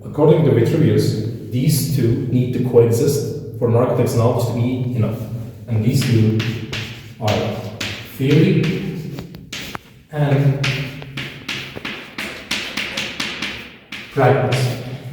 According to Vitruvius, these two need to coexist for an architect's knowledge to be enough. And these two are theory and practice.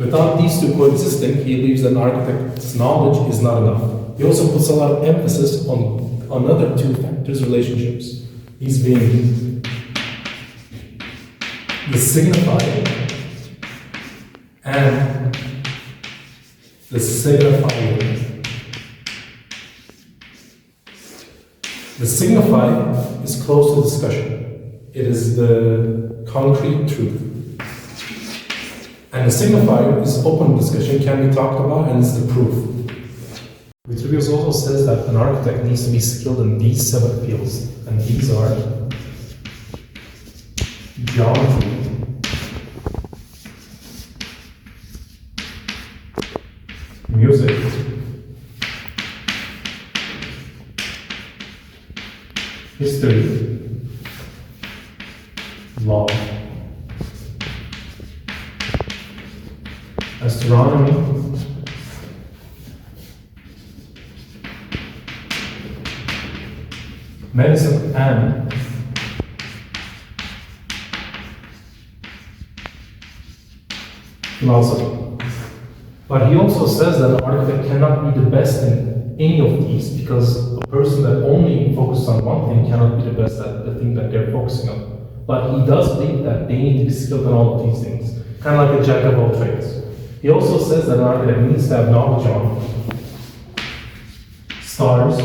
Without these two coexisting, he believes that an architect's knowledge is not enough. He also puts a lot of emphasis on another two factors, relationships. These being the signifier and the signifier. The signifier is close to discussion. It is the concrete truth. And the signifier is open discussion, can be talked about, and is the proof. Vitruvius also says that an architect needs to be skilled in these 7 fields, and these are geometry, music, history, law, astronomy, medicine, and philosophy. But he also says that an architect cannot be the best in any of these, because a person that only focuses on one thing cannot be the best at the thing that they're focusing on. But he does think that they need to be skilled in all of these things, kind of like a jack of all trades. He also says that an architect needs to have knowledge on stars,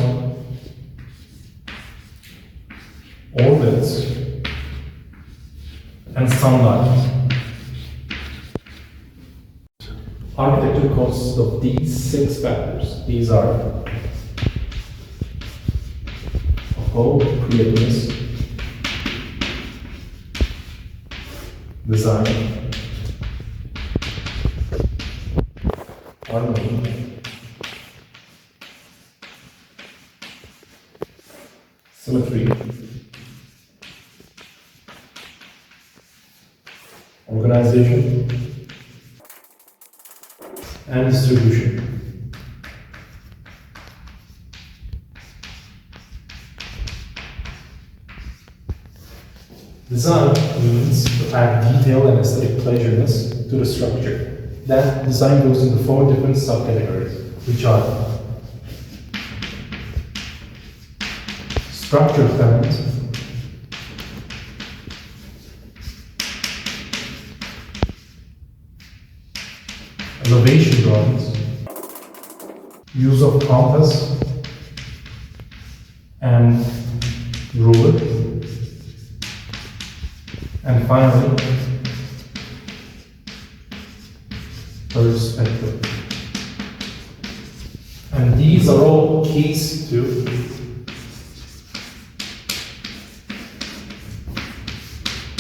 orbits, and sunlight. Architecture consists of these 6 factors. These are appropriateness, design, harmony, symmetry, organization, and distribution. Design means to add detail and aesthetic pleasureness to the structure. That design goes into 4 different subcategories, which are structure plans, elevation drawings, use of compass and ruler, and finally, perspective. And these are all keys to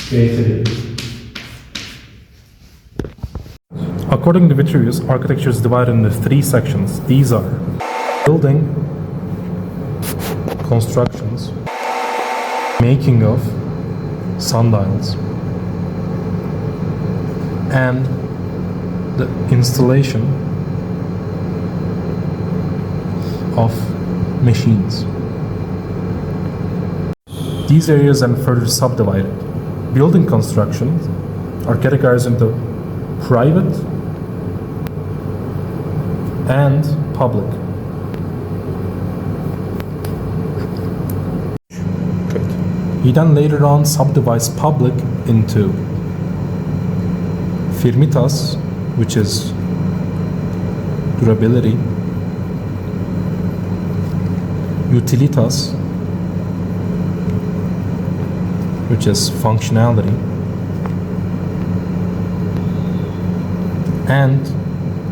creativity. According to Vitruvius, architecture is divided into 3 sections. These are building, constructions, making of sundials, and the installation of machines. These areas are further subdivided. Building constructions are categorized into private and public. Good. He then later on subdivides public into firmitas, which is durability, utilitas, which is functionality, and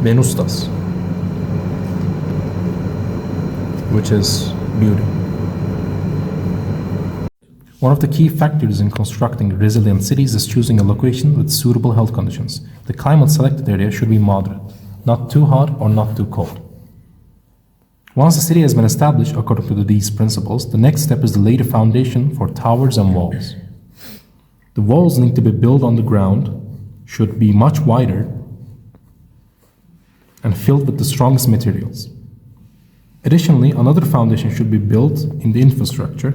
venustas, which is beauty. One of the key factors in constructing resilient cities is choosing a location with suitable health conditions. The climate selected area should be moderate, not too hot or not too cold. Once a city has been established according to these principles, the next step is to lay the foundation for towers and walls. The walls need to be built on the ground, should be much wider, and filled with the strongest materials. Additionally, another foundation should be built in the infrastructure,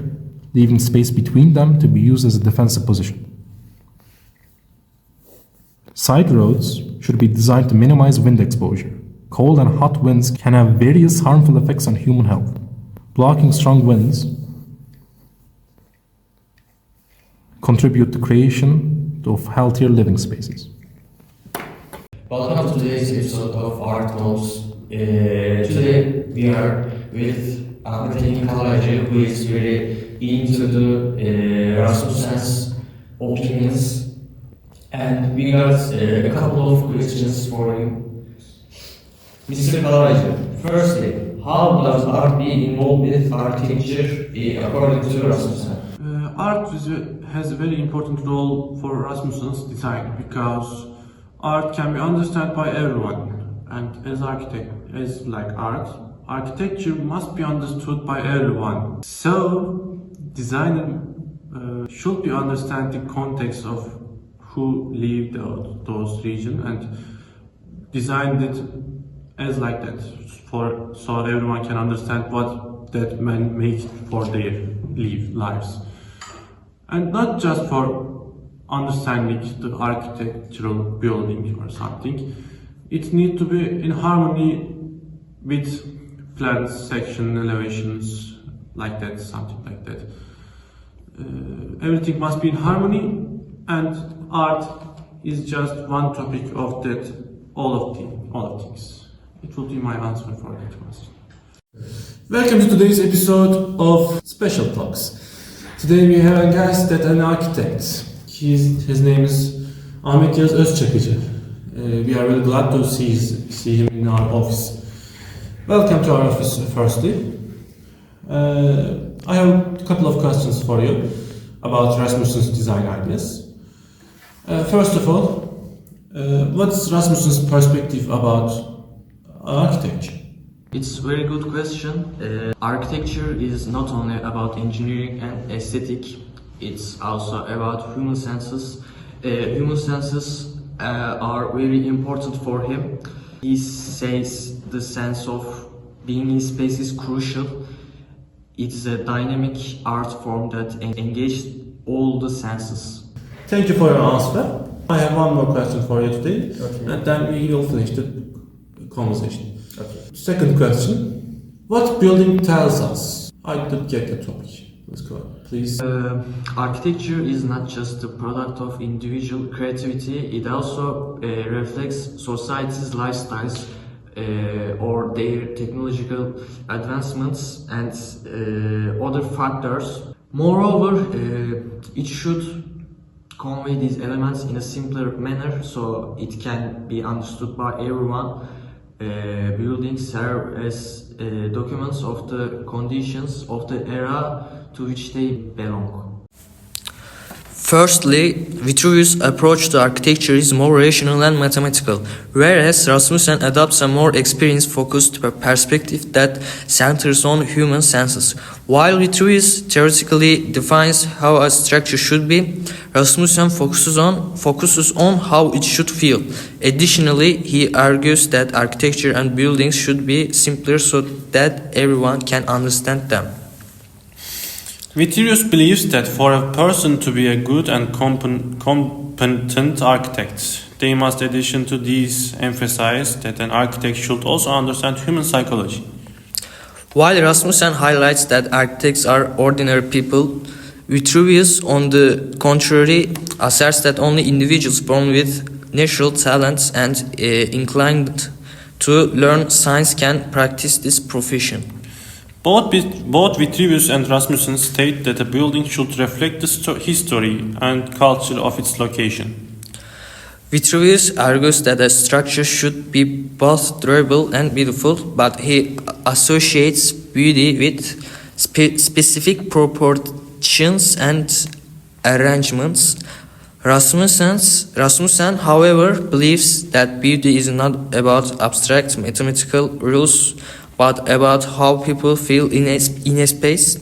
leaving space between them to be used as a defensive position. Side roads should be designed to minimize wind exposure. Cold and hot winds can have various harmful effects on human health. Blocking strong winds contribute to creation of healthier living spaces. Welcome to today's episode of Art Notes. Today we are with Ahmet Engin Kalaycı, who is very into the Rasmussen's opinions, and we got a couple of questions for him. Mr. Kalaycı, firstly, how does art be involved with architecture according to Rasmussen? Art has a very important role for Rasmussen's design because art can be understood by everyone, and as art, architecture must be understood by everyone. So, designer should be understand the context of who lived those regions and designed it as like that, so everyone can understand what that man made for their lives. And not just for understanding the architectural building or something, it needs to be in harmony with plans, section, elevations, like that, something like that. Everything must be in harmony, and art is just one topic of that, all of things. It will be my answer for that question. Welcome to today's episode of Special Talks. Today we have a guest that an architect. His name is Ahmet Yağız Özçakıcı. We are really glad to see him in our office. Welcome to our office firstly. I have a couple of questions for you about Rasmussen's design ideas. First of all, what's Rasmussen's perspective about architecture? It's a very good question. Architecture is not only about engineering and aesthetic, it's also about human senses. Human senses are very important for him. He says the sense of being in space is crucial. It's a dynamic art form that engages all the senses. Thank you for your answer. I have one more question for you today, and then we will finish the conversation. Okay. Second question: what building tells us? I didn't get the topic. Let's go on, please. Architecture is not just the product of individual creativity, it also reflects society's lifestyles or their technological advancements and other factors. Moreover, it should convey these elements in a simpler manner so it can be understood by everyone. Buildings serve as documents of the conditions of the era to which they belong. Firstly, Vitruvius' approach to architecture is more rational and mathematical, whereas Rasmussen adopts a more experience-focused perspective that centers on human senses. While Vitruvius theoretically defines how a structure should be, Rasmussen focuses on how it should feel. Additionally, he argues that architecture and buildings should be simpler so that everyone can understand them. Vitruvius believes that for a person to be a good and competent architect, they must, in addition to these, emphasize that an architect should also understand human psychology. While Rasmussen highlights that architects are ordinary people, Vitruvius, on the contrary, asserts that only individuals born with natural talents and inclined to learn science can practice this profession. Both Vitruvius and Rasmussen state that a building should reflect the history and culture of its location. Vitruvius argues that a structure should be both durable and beautiful, but he associates beauty with specific proportions and arrangements. Rasmussen, however, believes that beauty is not about abstract mathematical rules, but about how people feel in a space.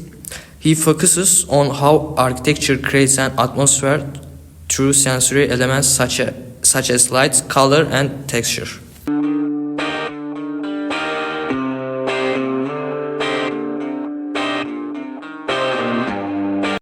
He focuses on how architecture creates an atmosphere through sensory elements such as light, color, and texture.